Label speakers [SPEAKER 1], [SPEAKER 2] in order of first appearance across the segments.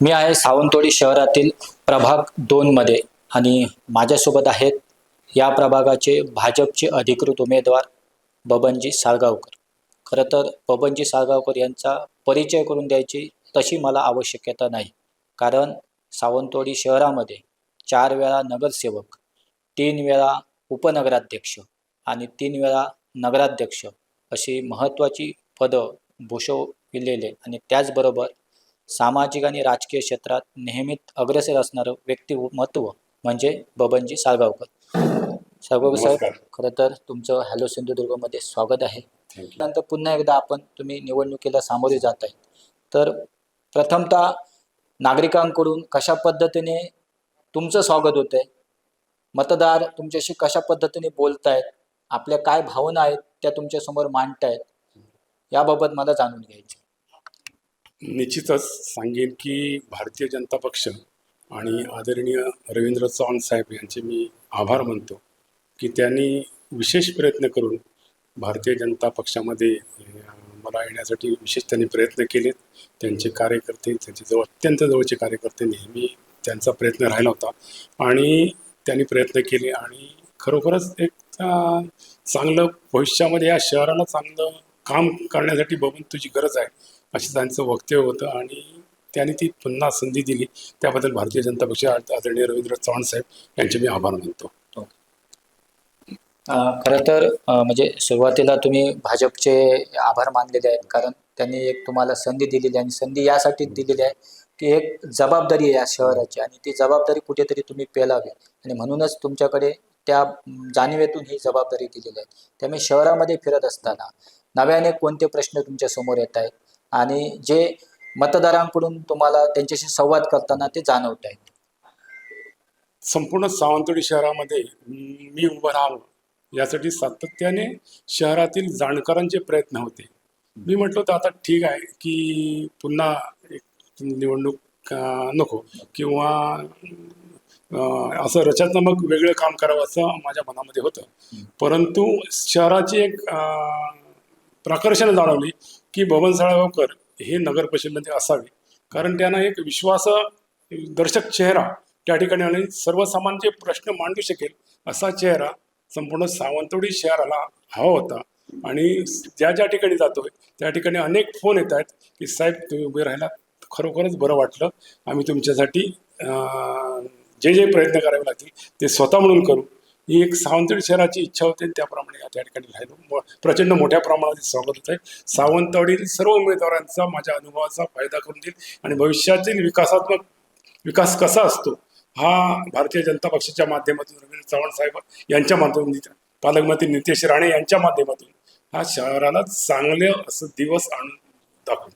[SPEAKER 1] मी आहे सावंतवाडी शहरातील प्रभाग 2 मध्ये आणि माझ्यासोबत आहेत या प्रभागाचे भाजपचे अधिकृत उमेदवार बबनजी साळगावकर. खरं तर बबनजी साळगावकर यांचा परिचय करून द्यायची तशी मला आवश्यकता नाही, कारण सावंतवाडी शहरामध्ये 4 वेळा नगरसेवक, 3 वेळा उपनगराध्यक्ष आणि 3 वेळा नगराध्यक्ष अशी महत्त्वाची पदं भूषविलेले आणि त्याचबरोबर सामाजिक आणि राजकीय क्षेत्रात नेहमीच अग्रेसर असणारं व्यक्तिमत्व म्हणजे बबनजी साळगावकर. साळगावकर साहेब,
[SPEAKER 2] नमस्कार.
[SPEAKER 1] खरं तर तुमचं हॅलो सिंधुदुर्गमध्ये स्वागत आहे. नंतर पुन्हा एकदा तुम्ही निवडणुकीला सामोरे जात आहे, तर प्रथमतः नागरिकांकडून कशा पद्धतीने तुमचं स्वागत होतंय, मतदार तुमच्याशी कशा पद्धतीने बोलतायत, आपल्या काय भावना आहेत त्या तुमच्या समोर मांडतायत, याबाबत मला जाणून घ्यायचं.
[SPEAKER 2] निश्चितच सांगेन की भारतीय जनता पक्ष आणि आदरणीय रवींद्र चव्हाण साहेब यांचे मी आभार मानतो की त्यांनी विशेष प्रयत्न करून भारतीय जनता पक्षामध्ये मला येण्यासाठी विशेष त्यांनी प्रयत्न केलेत. त्यांचे कार्यकर्ते, त्यांचे अत्यंत जवळचे कार्यकर्ते, नेहमी त्यांचा प्रयत्न राहिला होता आणि त्यांनी प्रयत्न केले आणि खरोखरच एक चांगलं भविष्यामध्ये या शहराला चांगलं काम करण्यासाठी बबन तुझी गरज आहे असे त्यांचं वक्तव्य होतं आणि त्यांनी ती पुन्हा संधी दिली. त्याबद्दल भारतीय जनता पक्ष आदरणीय रवींद्र चव्हाण साहेब यांचे मी आभार मानतो.
[SPEAKER 1] खरं तर म्हणजे सुरुवातीला तुम्ही भाजपचे आभार मानलेले आहेत, कारण त्यांनी एक तुम्हाला संधी दिलेली आहे आणि संधी यासाठी दिलेली आहे की एक जबाबदारी आहे या शहराची आणि ती जबाबदारी कुठेतरी तुम्ही पेलावी आणि म्हणूनच तुमच्याकडे त्या जाणीवेतून ही जबाबदारी दिलेली आहे. त्यामुळे शहरामध्ये फिरत असताना नव्याने कोणते प्रश्न तुमच्या समोर येत आहेत आणि जे मतदारांकडून तुम्हाला त्यांच्याशी संवाद करताना ते जाणवत आहेत.
[SPEAKER 2] संपूर्ण सावंतवाडी शहरामध्ये मी उभं राहावं यासाठी सातत्याने शहरातील जाणकारांचे प्रयत्न होते. मी म्हटलं तर आता ठीक आहे की पुन्हा एक निवडणूक नको किंवा असं रचनात्मक वेगळं काम करावं असं माझ्या मनामध्ये होतं. परंतु शहराची एक प्रकर्षाने जाणवली की बबन साळगावकर हे नगर परिषदेमध्ये असावे, कारण त्यांना एक विश्वासदर्शक चेहरा त्या ठिकाणी आणि सर्वसामान्य प्रश्न मांडू शकेल असा चेहरा संपूर्ण सावंतवाडी शहराला हवा होता. आणि ज्या ज्या ठिकाणी जातोय त्या ठिकाणी अनेक फोन येत आहेत की साहेब तुम्ही उभे राहिला, खरोखरच बरं वाटलं, आम्ही तुमच्यासाठी जे जे प्रयत्न करावे लागतील ते स्वतः म्हणून करू. ही एक सावंतवाडी शहराची इच्छा होती आणि त्याप्रमाणे त्या ठिकाणी राहिलो. प्रचंड मोठ्या प्रमाणात स्वागत होत आहे. सावंतवाडीतील सर्व उमेदवारांचा माझ्या अनुभवाचा फायदा करून देईल आणि भविष्यातील विकास कसा असतो हा भारतीय जनता पक्षाच्या माध्यमातून, रवींद्र चव्हाण साहेब यांच्या माध्यमातून, पालकमंत्री नितेश राणे यांच्या माध्यमातून हा शहराला चांगले असं दिवस आणून दाखवू.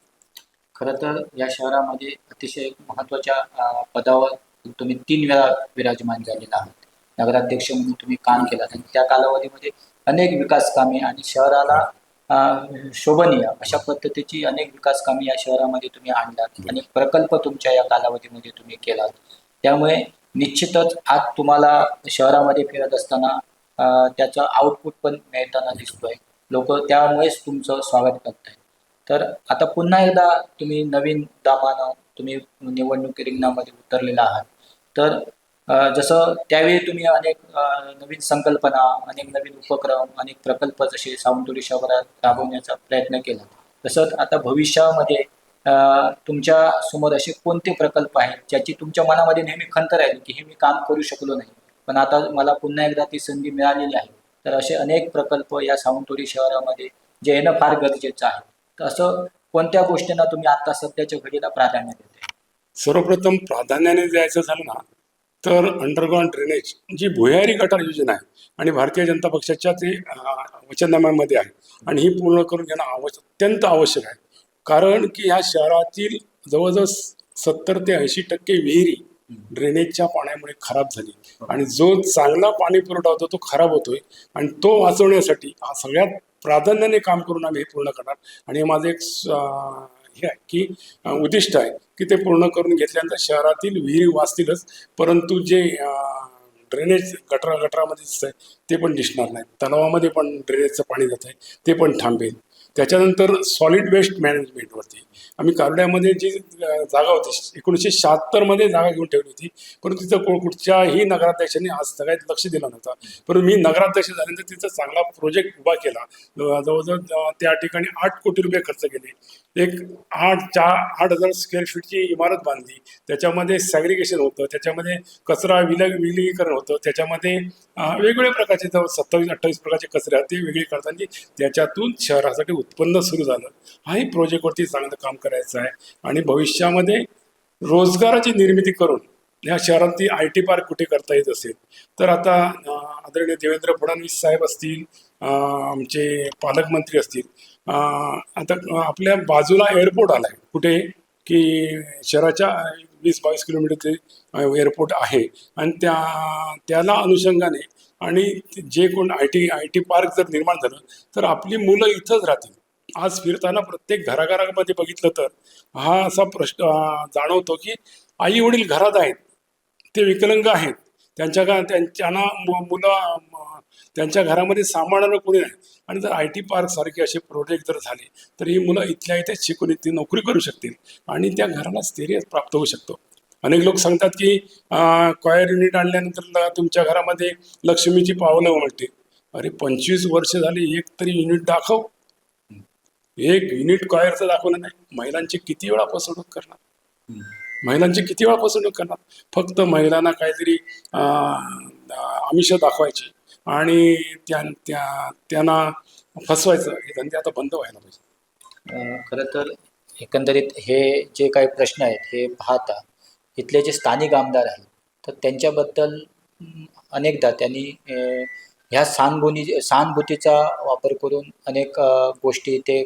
[SPEAKER 1] खरं तर या शहरामध्ये अतिशय महत्त्वाच्या पदावर तुम्ही 3 वेळा विराजमान झालेला आहात. नगराध्यक्ष म्हणून तुम्ही काम केलं आणि त्या कालावधीमध्ये अनेक विकास कामे आणि शहराला शोभनीय अशा पद्धतीची अनेक विकास कामे या शहरामध्ये तुम्ही आणलात आणि प्रकल्प तुमच्या या कालावधीमध्ये तुम्ही केलात. त्यामुळे निश्चितच आज तुम्हाला शहरामध्ये फिरत असताना त्याचं आउटपुट पण मिळताना दिसतोय. लोक त्यामुळेच तुमचं स्वागत करत आहेत. तर आता पुन्हा एकदा तुम्ही नवीन दामानं तुम्ही निवडणूक रिंगणामध्ये उतरलेला आहात. तर जसं त्यावेळी तुम्ही अनेक नवीन संकल्पना, अनेक नवीन उपक्रम, अनेक प्रकल्प जसे सावंतवाडी शहरात राबवण्याचा प्रयत्न केला, तसंच आता भविष्यामध्ये तुमच्या समोर असे कोणते प्रकल्प आहेत ज्याची तुमच्या मनामध्ये नेहमी खंत राहिली की हे मी काम करू शकलो नाही, पण आता मला पुन्हा एकदा ती संधी मिळालेली आहे. तर असे अनेक प्रकल्प या सावंतवाडी शहरामध्ये जे येणं फार गरजेचं आहे. तर असं कोणत्या गोष्टींना तुम्ही आता सध्याच्या घडीला प्राधान्य देते?
[SPEAKER 2] सर्वप्रथम प्राधान्याने द्यायचं झालं ना तर अंडरग्राउंड ड्रेनेज जी भुयारी गटार योजना आहे आणि भारतीय जनता पक्षाच्या ते वचननाम्यामध्ये आहे आणि ही पूर्ण करून घेणं अत्यंत आवश्यक आहे. कारण की ह्या शहरातील जवळजवळ 70 ते 80% विहिरी ड्रेनेजच्या पाण्यामुळे खराब झाली आणि जो चांगला पाणी पुरवठा होतो तो खराब होतोय आणि तो वाचवण्यासाठी सगळ्यात प्राधान्याने काम करून आम्ही हे पूर्ण करणार. आणि हे माझं एक हे आहे की उद्दिष्ट आहे की ते पूर्ण करून घेतल्यानंतर शहरातील विहिरी वाचतीलच, परंतु जे ड्रेनेज गटरामध्ये दिसत आहे ते पण दिसणार नाही. तलावामध्ये पण ड्रेनेजचं पाणी जात आहे ते पण थांबेल. त्याच्यानंतर सॉलिड वेस्ट मॅनेजमेंटवरती आम्ही कारड्यामध्ये जी जागा होती 1976 जागा घेऊन ठेवली होती, परंतु तिथं कुठच्याही नगराध्यक्षांनी आज सगळ्यात लक्ष दिलं नव्हतं. परंतु मी नगराध्यक्ष झाल्यानंतर तिथं चांगला प्रोजेक्ट उभा केला. जवळजवळ त्या ठिकाणी 8 कोटी रुपये खर्च केले. एक 8,000 स्क्वेअर फीटची इमारत बांधली. त्याच्यामध्ये सॅग्रिगेशन होतं, त्याच्यामध्ये कचरा विलगीकरण होतं, त्याच्यामध्ये वेगवेगळ्या प्रकारचे 27-28 प्रकारचे कचरे आहेत ते वेगळे करताना त्याच्यातून शहरासाठी उत्पन्न सुरू झालं. हाही प्रोजेक्टवरती चांगलं काम करायचं आहे आणि भविष्यामध्ये रोजगाराची निर्मिती करून या शहरातली IT पार्क कुठे करता येत असेल तर आता आदरणीय देवेंद्र फडणवीस साहेब असतील, आमचे पालकमंत्री असतील, आता आपल्या बाजूला एअरपोर्ट आला आहे कुठे की शहराच्या 20-22 किलोमीटर एअरपोर्ट आहे आणि त्याला अनुषंगाने आणि जे कोण IT पार्क जर निर्माण झालं तर आपली मुलं इथंच राहतील. आज फिरताना प्रत्येक घराघरामध्ये बघितलं तर हा असा प्रश्न जाणवतो की आई वडील घरात आहेत, ते विकलांग आहेत, त्यांना मुलं त्यांच्या घरामध्ये सांभाळणारं कोणी नाही आणि जर IT पार्क सारखे असे प्रोजेक्ट जर झाले तर ही मुलं इथल्या इथेच शिकून इथे नोकरी करू शकतील आणि त्या घराला स्थैर्य प्राप्त होऊ शकतो. अनेक लोक सांगतात की कॉयर युनिट आणल्यानंतर तुमच्या घरामध्ये लक्ष्मीची पावलं उमटते. अरे 25 वर्ष झाली एक तरी युनिट दाखव. एक युनिट कॉयरचं दाखवलं नाही. महिलांची किती वेळा फसवणूक करणार, फक्त महिलांना काहीतरी आमिष दाखवायची आणि त्यांना फसवायचं हे धंदे आता बंद व्हायला पाहिजे.
[SPEAKER 1] खरं तर एकंदरीत हे जे काही प्रश्न आहेत हे पाहता इथले जे स्थानिक आमदार आहेत तर त्यांच्याबद्दल अनेकदा त्यांनी ह्या सहानुभूतीचा वापर करून अनेक गोष्टी ते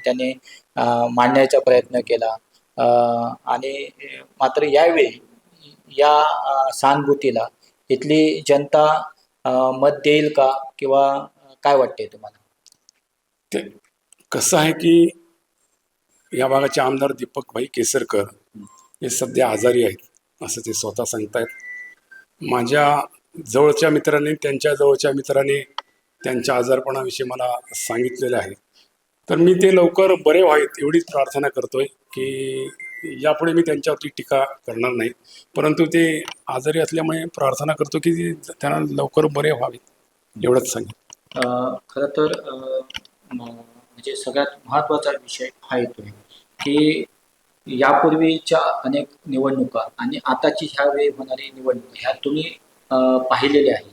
[SPEAKER 1] त्याने मांडण्याचा प्रयत्न केला आणि मात्र यावेळी या सहानुभूतीला इथली जनता मत देईल का किंवा काय वाटते तुम्हाला?
[SPEAKER 2] ते कसं आहे की या भागाचे आमदार दीपकभाई केसरकर हे सध्या आजारी आहेत असं ते स्वतः सांगतायत. माझ्या जवळच्या मित्रांनी त्यांच्या आजारपणाविषयी मला सांगितलेलं आहे. तर मी ते लवकर बरे व्हावेत एवढीच प्रार्थना करतोय की यापुढे मी त्यांच्यावरती टीका करणार नाही, परंतु ते आजारी असल्यामुळे प्रार्थना करतो की त्यांना लवकर बरे व्हावेत एवढंच सांगेन.
[SPEAKER 1] खरं तर म्हणजे सगळ्यात महत्त्वाचा विषय हा येतोय की यापूर्वीच्या अनेक निवडणुका आणि आताची ह्यावेळी होणारी निवडणूक ह्या तुम्ही पाहिलेल्या आहेत.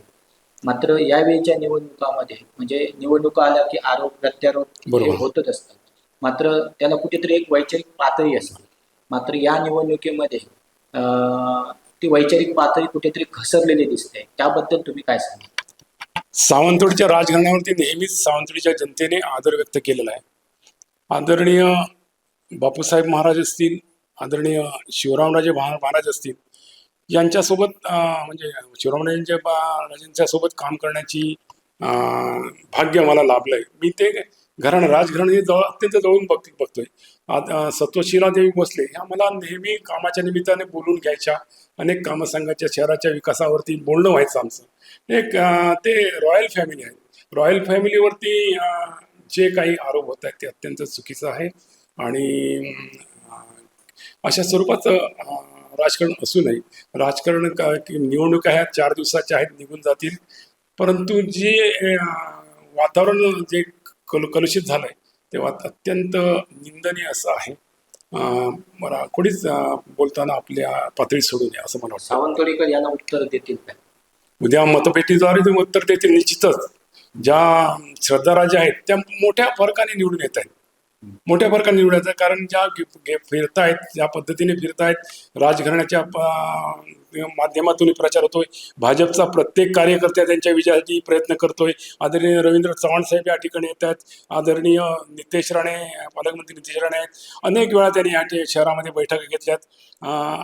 [SPEAKER 1] मात्र यावेळीच्या निवडणुकामध्ये म्हणजे निवडणुका आल्या की आरोप प्रत्यारोप हे होतच असतात, मात्र त्याला कुठेतरी एक वैचारिक पातळी असते. मात्र या निवडणुकीमध्ये ती वैचारिक पातळी कुठेतरी घसरलेली दिसते. त्याबद्दल तुम्ही काय सांगा?
[SPEAKER 2] सावंतवाडीच्या राजकारणावरती नेहमीच सावंतवाडीच्या जनतेने आदर व्यक्त केलेला आहे. आदरणीय बापूसाहेब महाराज असतील, आदरणीय शिवरामराजे महाराज असतील, यांच्यासोबत म्हणजे शिवरामराजेंच्या सोबत काम करण्याची भाग्य मला लाभलंय. मी ते राजघराणे अत्यंत जवळून बघतोय. सत्वशीला देवी भोसले ह्या मला नेहमी कामाच्या निमित्ताने बोलून घ्यायच्या, अनेक कामं सांगायच्या, शहराच्या विकासावरती बोलणं व्हायचं आमचं. एक ते रॉयल फॅमिली आहे. रॉयल फॅमिलीवरती जे काही आरोप होत आहेत ते अत्यंत चुकीचं आहे आणि अशा स्वरूपाचं राजकारण असू नये. राजकारण निवडणुका ह्या 4 दिवसाच्या आहेत, निघून जातील, परंतु जे वातावरण जे कलुषित झालंय ते अत्यंत निंदनीय असं आहे. मला कोणीच बोलताना आपल्या पातळी सोडू नये असं मला वाटतं.
[SPEAKER 1] सावंतवाडीकर याला उत्तर देतील का?
[SPEAKER 2] उद्या मतपेटीद्वारे ते उत्तर देतील निश्चितच. ज्या श्रद्धाराजा आहेत त्या मोठ्या फरकाने निवडून येत आहेत, कारण ज्या फिरतायत, ज्या पद्धतीने फिरतायत, राजघराण्याच्या माध्यमातून प्रचार होतोय. भाजपचा प्रत्येक कार्यकर्ता त्यांच्या विजयासाठी प्रयत्न करतोय. आदरणीय रवींद्र चव्हाण साहेब या ठिकाणी येत आहेत. आदरणीय नितेश राणे, पालकमंत्री नितेश राणे आहेत. अनेक वेळा त्यांनी या शहरामध्ये बैठका घेतल्यात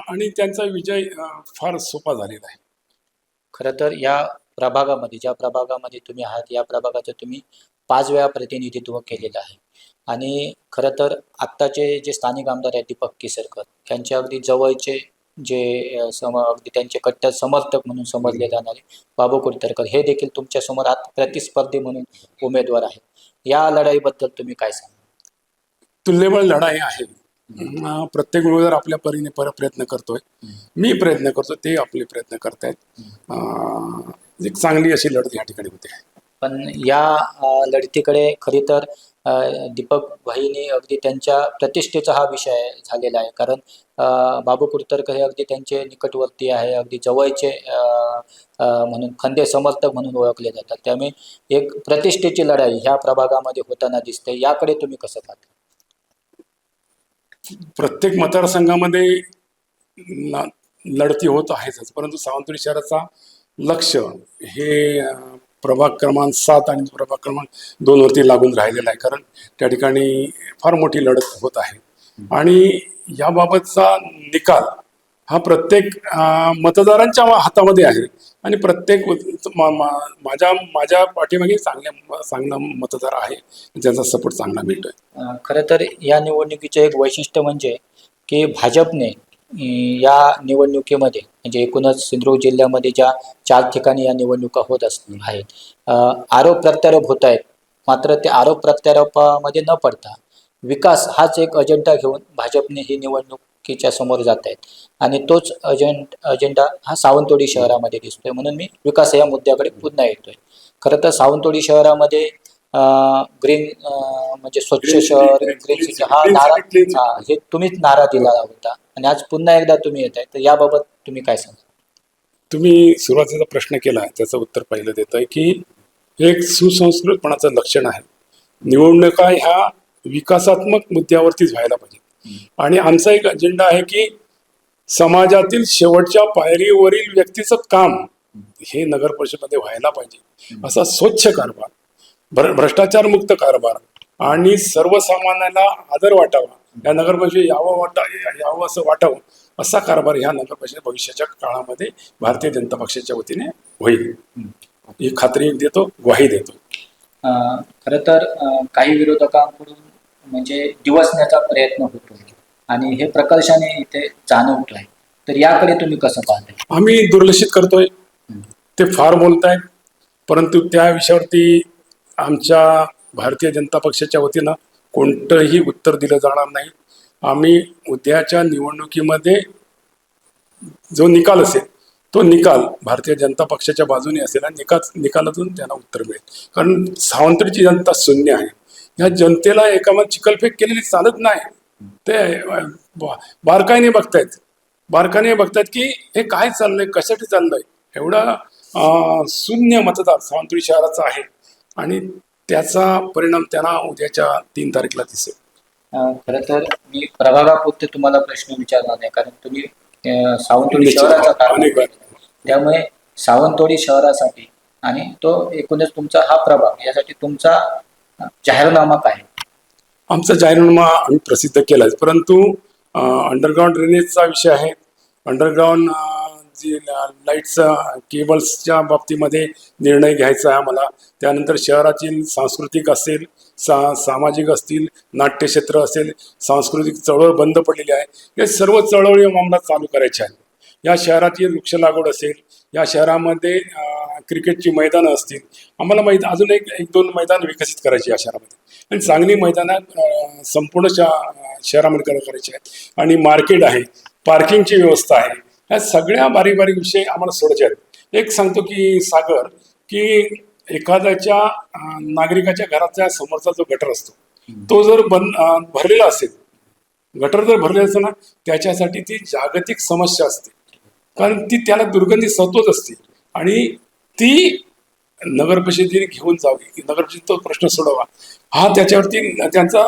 [SPEAKER 2] आणि त्यांचा विजय फार सोपा झालेला आहे.
[SPEAKER 1] खरं तर या प्रभागामध्ये, ज्या प्रभागामध्ये तुम्ही आहात, या प्रभागाचं तुम्ही 5 वेळा प्रतिनिधित्व केलेलं आहे आणि खरं तर आत्ताचे जे स्थानिक आमदार आहेत दीपक केसरकर यांच्या अगदी जवळचे जे अगदी त्यांचे कट्टर समर्थक म्हणून समजले जाणारे बाबू कुडतरकर हे देखील तुमच्यासमोर प्रतिस्पर्धी म्हणून उमेदवार आहेत. या लढाईबद्दल तुम्ही काय सांगा?
[SPEAKER 2] तुल्यबळ लढाई आहे. प्रत्येक उमेदवार आपल्या परीने प्रयत्न करतोय. मी प्रयत्न करतो, ते आपले प्रयत्न करतायत. एक चांगली अशी लढत या ठिकाणी होते.
[SPEAKER 1] पण या लढतीकडे खरी तर दीपक भाईंनी अगदी त्यांच्या प्रतिष्ठेचा हा विषय झालेला आहे. कारण बाबू कुडतरकर हे अगदी त्यांचे निकटवर्ती आहे, अगदी जवळचे म्हणून खंदे समर्थक म्हणून ओळखले जातात. त्यामुळे एक प्रतिष्ठेची लढाई ह्या प्रभागामध्ये होताना दिसते. याकडे तुम्ही कसं पाहता?
[SPEAKER 2] प्रत्येक मतदारसंघामध्ये लढती होत आहेतच, परंतु सावंतवाडी शहराचा लक्ष हे प्रभाग क्रमांक 7 आणि प्रभाग क्रमांक 2 वरती लागून राहिलेला आहे. कारण त्या ठिकाणी फार मोठी लढत होत आहे आणि याबाबतचा निकाल हा प्रत्येक मतदारांच्या हातामध्ये आहे आणि प्रत्येक माझ्या पाठीमागे चांगला मतदार आहे, ज्यांचा सपोर्ट चांगला मिळतोय.
[SPEAKER 1] खरं तर या निवडणुकीचे एक वैशिष्ट्य म्हणजे की भाजपने या निवडणुकीमध्ये म्हणजे एकूणच सिंधुदुर्ग जिल्ह्यामध्ये ज्या 4 ठिकाणी या निवडणुका होत आहेत, आरोप प्रत्यारोप होत आहेत. मात्र ते आरोप प्रत्यारोपामध्ये न पडता विकास हाच एक अजेंडा घेऊन भाजपने ही निवडणुकीच्या समोर जात आहेत आणि तोच अजेंडा हा सावंतवाडी शहरामध्ये दिसतोय. म्हणून मी विकास या मुद्द्याकडे पुन्हा येतोय. खरं तर सावंतवाडी शहरामध्ये ग्रीन म्हणजे स्वच्छ शहर, ग्रीन सिटी हा नारा हे तुम्हीच नारा दिला होता आणि आज पुन्हा एकदा तुम्ही येत आहे. तर याबाबत तुम्ही काय सांगा?
[SPEAKER 2] तुम्ही सुरुवातीचा प्रश्न केला, त्याचं उत्तर पहिलं देत आहे की एक सुसंस्कृतपणाचं लक्षण आहे. निवडणुका ह्या विकासात्मक मुद्द्यावरतीच व्हायला पाहिजे आणि आमचा एक अजेंडा आहे की समाजातील शेवटच्या पायरीवरील व्यक्तीचं काम हे नगर परिषदेमध्ये व्हायला पाहिजे. असा स्वच्छ कारभार, भ्रष्टाचार मुक्त कारभार आणि सर्वसामान्यांना आदर वाटावा, या नगर परिषद यावं असं वाटावं असा कारभार ह्या नगर परिषद भविष्याच्या काळामध्ये भारतीय जनता पक्षाच्या वतीने होईल ही खात्री देतो, ग्वाही देतो.
[SPEAKER 1] खरं तर काही विरोधकांकडून म्हणजे दिवसण्याचा प्रयत्न होतो आणि हे प्रकर्षाने इथे जाणवतोय. तर याकडे तुम्ही कसं पाहताय?
[SPEAKER 2] आम्ही दुर्लक्षित करतोय. ते फार बोलतायत, परंतु त्या विषयावरती आमच्या भारतीय जनता पक्षाच्या वतीनं कोणतंही उत्तर दिलं जाणार नाही. आम्ही उद्याच्या निवडणुकीमध्ये जो निकाल असेल तो निकाल भारतीय जनता पक्षाच्या बाजूने असेल आणि निकालातून त्यांना उत्तर मिळेल. कारण सावंतवाडीची जनता शून्य आहे. या जनतेला एकामध्ये चिखलफेक केलेली चालत नाही. ते बारकाईने बघतायत की हे काय चाललंय, कशासाठी चाललंय. एवढा शून्य मतदार सावंतवाडी शहराचा आहे आणि त्याचा परिणाम त्यांना उद्याच्या 3 तारखेला दिसेल.
[SPEAKER 1] खरं तर मी प्रभागापुरते तुम्हाला प्रश्न विचारला नाही, कारण तुम्ही सावंतवाडी शहराचा कारभार करता. त्यामुळे सावंतवाडी शहरासाठी आणि तो एकूणच तुमचा हा प्रभाग यासाठी तुमचा जाहीरनामा काय?
[SPEAKER 2] आमचा जाहीरनामा आम्ही प्रसिद्ध केला आहे, परंतु अंडरग्राऊंड ड्रेनेजचा विषय आहे. अंडरग्राऊंड जी लाईटचा केबल्सच्या बाबतीमध्ये निर्णय घ्यायचा आहे आम्हाला. त्यानंतर शहरातील सांस्कृतिक असेल, सामाजिक असतील, नाट्यक्षेत्र असेल, सांस्कृतिक चळवळ बंद पडलेली आहे. हे सर्व चळवळी आम्हाला चालू करायच्या आहेत. या शहराची वृक्ष लागवड असेल, या शहरामध्ये क्रिकेटची मैदानं असतील, आम्हाला अजून एक 2 मैदान विकसित करायची या शहरामध्ये आणि चांगली मैदानं संपूर्ण शहरामध्ये करायची आहेत. आणि मार्केट आहे, पार्किंगची व्यवस्था आहे. ह्या सगळ्या बारीक बारीक विषय आम्हाला सोडायचे आहेत. एक सांगतो की सागर की एखाद्याच्या नागरिकाच्या घराच्या समोरचा जो गटर असतो तो जर भरलेला असेल, गटर जर भरलेला असेल ना, त्याच्यासाठी ती जागतिक समस्या असते. कारण ती त्याला दुर्गंधी सतोच असते आणि ती नगर परिषदेने घेऊन जावी, नगर परिषद तो प्रश्न सोडावा हा त्याच्यावरती त्यांचा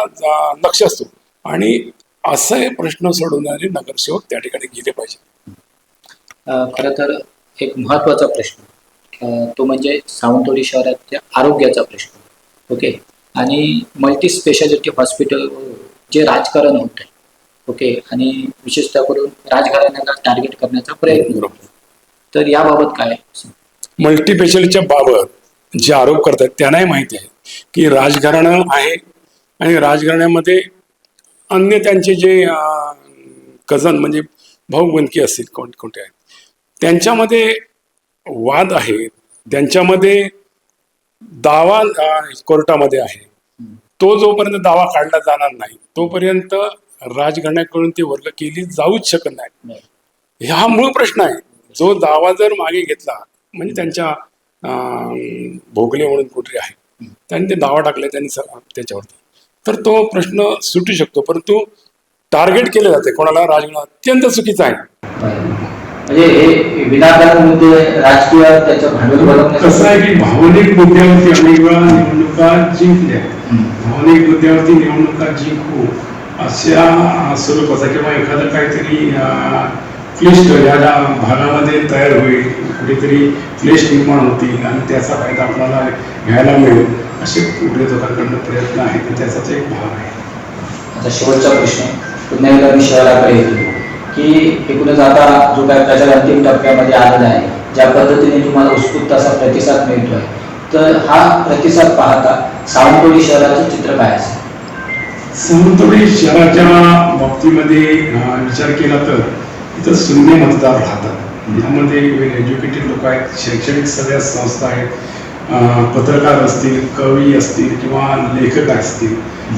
[SPEAKER 2] लक्ष असतो आणि असे प्रश्न सोडवणारे नगरसेवक त्या ठिकाणी गेले पाहिजे.
[SPEAKER 1] खरं तर एक महत्त्वाचा प्रश्न तो म्हणजे सावंतवाडी शहराच्या आरोग्याचा प्रश्न. ओके. आणि मल्टी स्पेशालिटी हॉस्पिटल जे राजकारण होत आहे. ओके. आणि विशेषतः करून राजघराण्याला टार्गेट करण्याचा प्रयत्न करतो. तर याबाबत काय?
[SPEAKER 2] मल्टी स्पेशालिटीच्या बाबत जे आरोप करतात त्यांनाही माहिती आहे की राजघराणं आहे आणि राजघराण्यामध्ये अन्य त्यांचे जे कझन म्हणजे भाऊबंदकी असतील कोणते आहेत त्यांच्यामध्ये वाद आहे, त्यांच्यामध्ये दावा कोर्टामध्ये आहे तो जोपर्यंत दावा काढला जाणार नाही तोपर्यंत राजघराण्याकडून ते वर्ग केली जाऊच शकत नाही. हा मूळ प्रश्न आहे. जो दावा जर मागे घेतला म्हणजे त्यांच्या भोगले म्हणून कुठे आहे त्यांनी ते दावा टाकले त्यांनी त्याच्यावरती, तर तो प्रश्न सुटू शकतो. परंतु टार्गेट केले जाते कोणाला, राजघराणा अत्यंत चुकीचं आहे.
[SPEAKER 1] म्हणजे हे विनाकारण मुद्दे राजकीय त्याचं भांडवल
[SPEAKER 2] कसं आहे की भावनिक मुद्द्यावरती अनेक वेळा निवडणुका जिंकल्या, भावनिक मुद्द्यावरती निवडणुका जिंकू अशा स्वरूपाचा किंवा एखादं काहीतरी क्लिष्ट या भागामध्ये तयार होईल, कुठेतरी क्लेश निर्माण होतील आणि त्याचा फायदा आपल्याला घ्यायला मिळेल असे विरोधकांकडून प्रयत्न आहेत, त्याचाच एक भाग आहे.
[SPEAKER 1] आता शेवटचा प्रश्न पुन्हा एकदा मी शहराकडे येतो की एकूणच आता जो काय प्रचार अंतिम टप्प्यामध्ये आलेला आहे, ज्या पद्धतीने तुम्हाला उत्स्फूर्त असा प्रतिसाद मिळतोय, तर हा प्रतिसाद पाहता सावंतवाडी शहराचं चित्र काय असेल?
[SPEAKER 2] सावंतवाडी शहराच्या बाबतीमध्ये विचार केला तर इथं शून्य मतदार राहतात. यामध्ये एज्युकेटेड लोक आहेत, शैक्षणिक सगळ्या संस्था आहेत, पत्रकार असतील, कवी असतील किंवा लेखक असतील,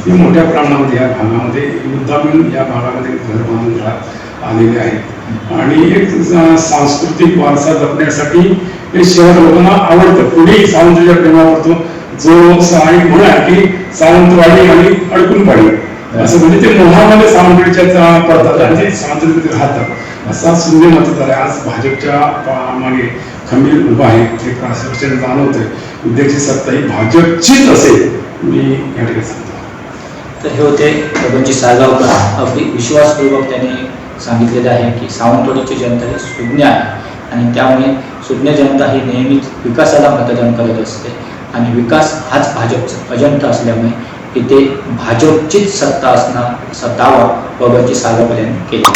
[SPEAKER 2] हे मोठ्या प्रमाणामध्ये या भागामध्ये मुद्दामून या भागामध्ये घर बांधून आलेले आहेत. आणि एक सांस्कृतिक वारसा जपण्यासाठी हे शहर लोकांना आवडतं. पुढेही सावंतवाडीच्या प्रेमावरतो जो साई म्हणा की सावंतवाडी आणि अडकूनवाडी असं म्हणजे ते मोहामध्ये सावंतवाडीच्या पडतात आणि सावंतवाडीमध्ये राहतात असा शून्य मतदार आहे. आज भाजपच्या मागे खंबीर उभा आहे, ते प्राशस्त्य जाणवतंय. उद्याची सत्ता ही भाजपचीच असेल मी या ठिकाणी सांगतो.
[SPEAKER 1] तर हे होते बबनजी साळगावकर. अगदी विश्वासपूर्वक त्यांनी सांगितलेलं आहे की सावंतवाडीची जनता ही सुज्ञ आहे आणि त्यामुळे सुज्ञ जनता ही नेहमीच विकासाला मतदान करत असते आणि विकास हाच भाजपचा अजेंडा असल्यामुळे इथे भाजपचीच सत्ता असणार असा दावा बबनजी साळगावकर यांनी केला.